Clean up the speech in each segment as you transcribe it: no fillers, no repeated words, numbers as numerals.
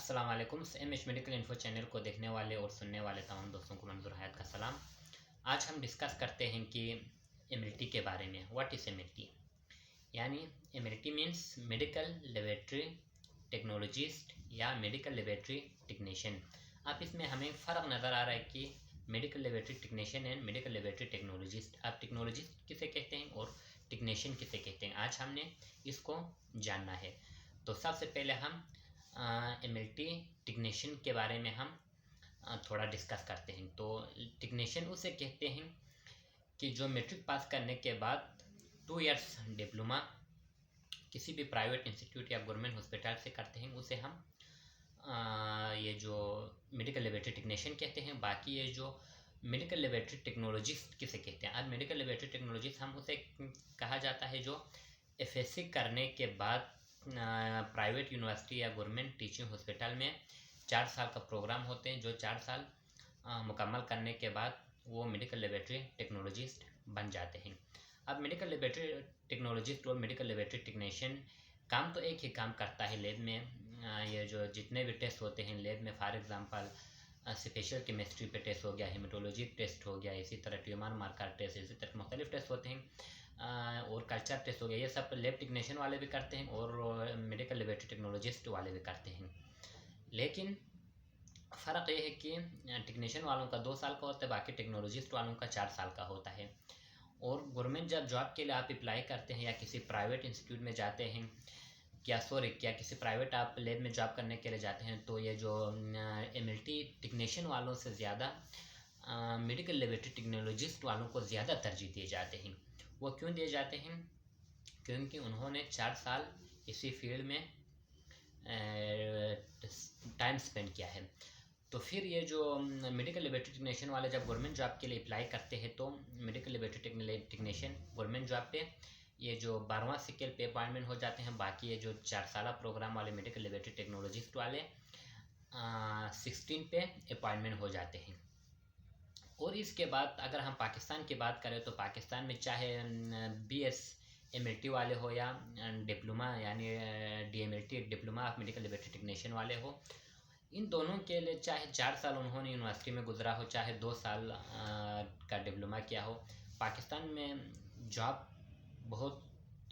अस्सलाम वालेकुम। MH medical info channel को देखने वाले और सुनने वाले तमाम दोस्तों को मंजूर हयात का सलाम। आज हम डिस्कस करते हैं कि एमएलटी के बारे में। What is MLT? यानी MLT means medical laboratory technologist या मेडिकल लेबोरेटरी टेक्नीशियन। अब इसमें हमें फ़र्क नज़र आ रहा है कि medical laboratory technician and medical laboratory technologist. अब टेक्नोलॉजिस्ट किसे कहते हैं और टेक्नीशियन किसे कहते हैं, आज हमने इसको जानना है। तो सबसे पहले हम एमएलटी टेक्नीशियन के बारे में हम थोड़ा डिस्कस करते हैं। तो टेक्नीशियन उसे कहते हैं कि जो मैट्रिक पास करने के बाद 2 इयर्स डिप्लोमा किसी भी प्राइवेट इंस्टीट्यूट या गवर्नमेंट हॉस्पिटल से करते हैं, उसे हम ये जो मेडिकल लेबोरेटरी टेक्नीशियन कहते हैं। बाकी ये जो मेडिकल लेबोरेटरी टेक्नोलॉजिस्ट किसे कहते हैं, आज मेडिकल लेबोरेटरी टेक्नोलॉजिस्ट हम उसे कहा जाता है जो एफएससी करने के बाद प्राइवेट यूनिवर्सिटी या गवर्नमेंट टीचिंग हॉस्पिटल में 4 साल का प्रोग्राम होते हैं, जो 4 साल मुकम्मल करने के बाद वो मेडिकल लेबोरेटरी टेक्नोलॉजिस्ट बन जाते हैं। अब मेडिकल लेबोरेटरी टेक्नोलॉजिस्ट और मेडिकल लेबोरेटरी टेक्नीशियन काम तो एक ही काम करता है लैब में। ये जो जितने भी टेस्ट होते हैं लैब में, फॉर एग्ज़ाम्पल स्पेशल केमिस्ट्री पे टेस्ट हो गया, हेमेटोलॉजी टेस्ट हो गया, इसी तरह ट्यूमर मार्कर टेस्ट, इसी तरह मुख्तलिफ टेस्ट होते हैं और कल्चर टेस्ट हो गया। ये सब लैब टेक्नीशियन वाले भी करते हैं और मेडिकल लेबोरेटरी टेक्नोलॉजिस्ट वाले भी करते हैं। लेकिन फ़र्क ये है कि टेक्नीशियन वालों का 2 साल का होता है, बाकी टेक्नोलॉजिस्ट वालों का 4 साल का होता है। और गवर्नमेंट जब जॉब के लिए आप अप्लाई करते हैं या किसी प्राइवेट इंस्टीट्यूट में जाते हैं क्या किसी प्राइवेट आप लैब में जॉब करने के लिए जाते हैं, तो ये जो एमएलटी टेक्नीशियन वालों से ज़्यादा मेडिकल लेबोरेटरी टेक्नोलॉजिस्ट वालों को ज़्यादा तरजीह दिए जाते हैं। वो क्यों दिए जाते हैं? क्योंकि उन्होंने 4 साल इसी फील्ड में टाइम स्पेंड किया है। तो फिर ये जो मेडिकल लेबोरेटरी टेक्नीशियन वाले जब गवर्नमेंट जॉब के लिए अप्लाई करते हैं, तो medical laboratory technician government job पे ये जो 12वां स्केल पे अपॉइंटमेंट हो जाते हैं। बाकी ये जो 4 साल प्रोग्राम वाले मेडिकल लेबोरेटरी टेक्नोलॉजिस्ट वाले 16 पे अपॉइंटमेंट हो जाते हैं। और इसके बाद अगर हम पाकिस्तान की बात करें तो पाकिस्तान में चाहे बीएस एमएलटी वाले हो या डिप्लोमा यानी DMLT diploma of medical laboratory technician वाले हो, इन दोनों के लिए चाहे 4 साल उन्होंने यूनिवर्सिटी में गुजरा हो, चाहे 2 साल का डिप्लोमा किया हो, पाकिस्तान में जॉब बहुत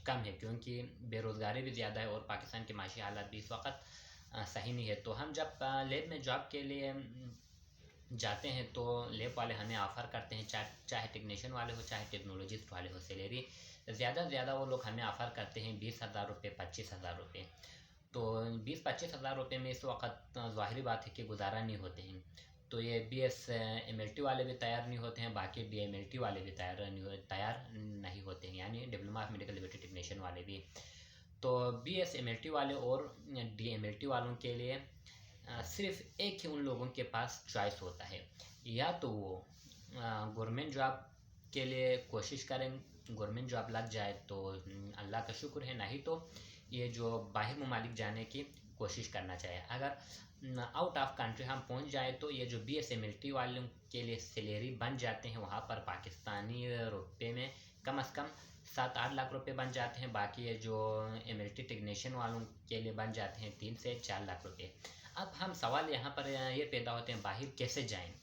कम है क्योंकि बेरोज़गारी भी ज़्यादा है और पाकिस्तान के माशी हालात भी इस वक्त सही नहीं है। तो हम जब लैब में जॉब के लिए जाते हैं तो लैब वाले हमें ऑफ़र करते हैं, चाहे टेक्नीशियन वाले हो चाहे टेक्नोलॉजिस्ट वाले हो, सैलरी ज़्यादा से ज़्यादा वो लोग हमें ऑफ़र करते हैं 20,000 रुपये, 25,000 रुपये। तो 20-25 हज़ार रुपये में इस वक्त ज़ाहिरी बात है कि गुजारा नहीं होते हैं। तो ये बीएस एमएलटी वाले भी तैयार नहीं होते हैं, बाकी डीएमएलटी वाले भी तैयार नहीं होते हैं, यानी diploma of medical laboratory technician वाले भी। तो बीएस एमएलटी वाले और डीएमएलटी वालों के लिए सिर्फ एक ही उन लोगों के पास चॉइस होता है, या तो वो गवर्नमेंट जॉब के लिए कोशिश करें, गवर्नमेंट जॉब लग जाए तो अल्लाह का शुक्र है, नहीं तो ये जो बाहर ममालिक जाने की कोशिश करना चाहिए। अगर आउट ऑफ कंट्री हम पहुंच जाए तो ये जो बीएसएमएलटी वालों के लिए सैलरी बन जाते हैं वहाँ पर पाकिस्तानी रुपये में कम से कम 7-8 लाख रुपए बन जाते हैं। बाकी ये जो एमएलटी टेक्नीशियन वालों के लिए बन जाते हैं 3 से 4 लाख रुपए। अब हम सवाल यहाँ पर ये पैदा होते हैं, बाहर कैसे जाएं?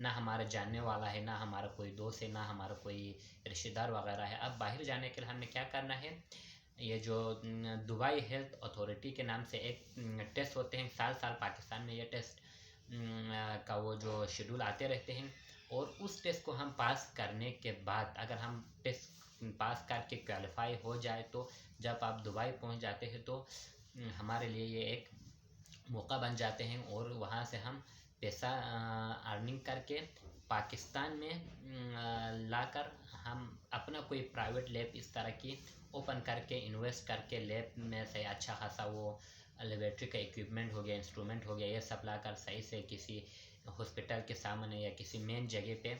ना हमारा जानने वाला है, ना हमारा कोई दोस्त है, ना हमारा कोई रिश्तेदार वगैरह है। अब बाहर जाने के लिए हमें क्या करना है? ये जो दुबई हेल्थ अथॉरिटी के नाम से एक टेस्ट होते हैं, साल पाकिस्तान में ये टेस्ट का वो जो शेड्यूल आते रहते हैं, और उस टेस्ट को हम पास करने के बाद अगर हम टेस्ट पास करके क्वालिफाई हो जाए तो जब आप दुबई पहुंच जाते हैं तो हमारे लिए ये एक मौका बन जाते हैं और वहाँ से हम पैसा अर्निंग करके पाकिस्तान में लाकर हम अपना कोई प्राइवेट लैब इस तरह की ओपन करके इन्वेस्ट करके लैब में से अच्छा खासा वो लेबोरेटरी का इक्विपमेंट हो गया, इंस्ट्रूमेंट हो गया, ये सब लाकर सही से किसी हॉस्पिटल के सामने या किसी मेन जगह पे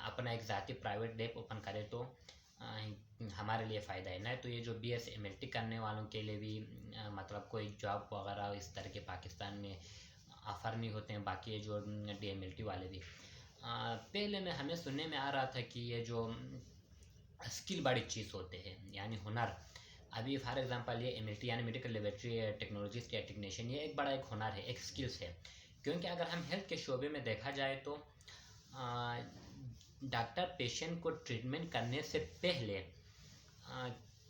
अपना एक ज़ाती प्राइवेट लैब ओपन करे तो हमारे लिए फ़ायदा है। नहीं तो ये जो बीएस एमएलटी करने वालों के लिए भी मतलब कोई जॉब वगैरह इस तरह के पाकिस्तान में ऑफ़र नहीं होते हैं। बाकी ये जो डीएमएलटी वाले भी पहले में हमें सुनने में आ रहा था कि ये जो स्किल बड़ी चीज़ होते हैं, यानी हुनर, अभी फॉर एग्जांपल ये एमएलटी यानी मेडिकल लेबोरेटरी टेक्नोलॉजिस्ट या टेक्नीशियन, ये एक बड़ा एक हुनर है, एक स्किल्स है। क्योंकि अगर हम हेल्थ के शोबे में देखा जाए तो डॉक्टर पेशेंट को ट्रीटमेंट करने से पहले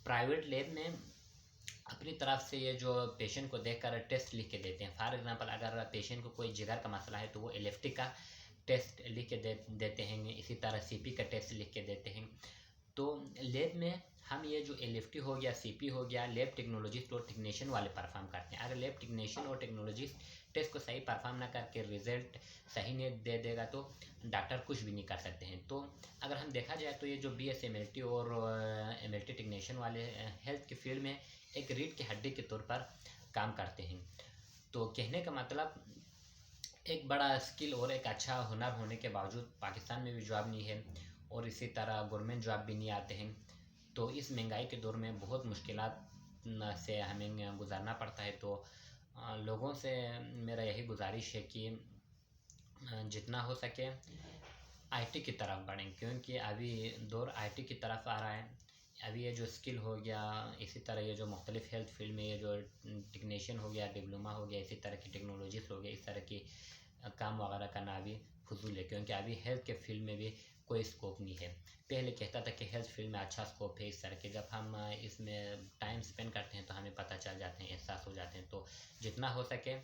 प्राइवेट लैब में अपनी तरफ से ये जो पेशेंट को देखकर टेस्ट लिख के देते हैं। फॉर एग्जांपल अगर पेशेंट को कोई जिगर का मसला है तो वो एलएफटी का टेस्ट लिख के देते हैं, इसी तरह सीपी का टेस्ट लिख के देते हैं। तो लैब में हम ये जो एलएफटी हो गया, सीपी हो गया, लैब टेक्नोलॉजिस्ट और टेक्नीशियन वाले परफॉर्म करते हैं। अगर लैब टेक्नीशियन और टेक्नोलॉजिस्ट टेस्ट को सही परफॉर्म ना करके रिजल्ट सही नहीं दे देगा तो डॉक्टर कुछ भी नहीं कर सकते हैं। तो अगर हम देखा जाए तो ये जो बीएस एमएलटी और एमएलटी टेक्नीशियन वाले हेल्थ के फील्ड में एक रीढ़ की हड्डी के तौर पर काम करते हैं। तो कहने का मतलब एक बड़ा स्किल और एक अच्छा हुनर होने के बावजूद पाकिस्तान में भी जॉब नहीं है और इसी तरह गवर्नमेंट जॉब भी नहीं आते हैं। तो इस महंगाई के दौर में बहुत मुश्किलात से हमें गुजारना पड़ता है। तो लोगों से मेरा यही गुजारिश है कि जितना हो सके आईटी की तरफ बढ़ें, क्योंकि अभी दौर आईटी की तरफ आ रहा है। अभी ये जो स्किल हो गया, इसी तरह ये जो मुख्तलिफ हेल्थ फील्ड में ये जो टेक्नीशियन हो गया, डिप्लोमा हो गया, इसी तरह की टेक्नोलॉजीज हो गया, इस तरह की काम वगैरह करना अभी फजूल है, क्योंकि अभी हेल्थ के फील्ड में भी कोई स्कोप नहीं है। पहले कहता था कि हेल्थ फील्ड में अच्छा स्कोप है, इस तरह के जब हम इसमें टाइम स्पेंड करते हैं तो हमें पता चल जाते हैं, एहसास हो जाते हैं। तो जितना हो सके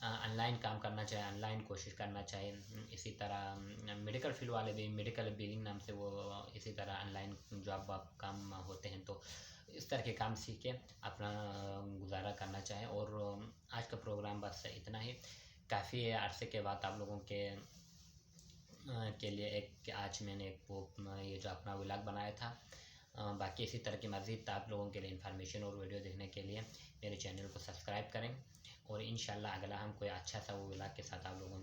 ऑनलाइन काम करना चाहिए, ऑनलाइन कोशिश करना चाहिए। इसी तरह मेडिकल फील्ड वाले भी, मेडिकल बिलिंग नाम से वो इसी तरह ऑनलाइन जॉब काम होते हैं, तो इस तरह के काम सीख के अपना गुजारा करना चाहिए। और आज का प्रोग्राम बस इतना ही काफ़ी अरसे के बाद आप लोगों के लिए एक आज मैंने एक वो ये जो अपना व्लॉग बनाया था। बाकी इसी तरह की मज़ीद आप लोगों के लिए इन्फॉर्मेशन और वीडियो देखने के लिए मेरे चैनल को सब्सक्राइब करें और इंशाल्लाह अगला हम कोई अच्छा सा वो व्लॉग के साथ आप लोगों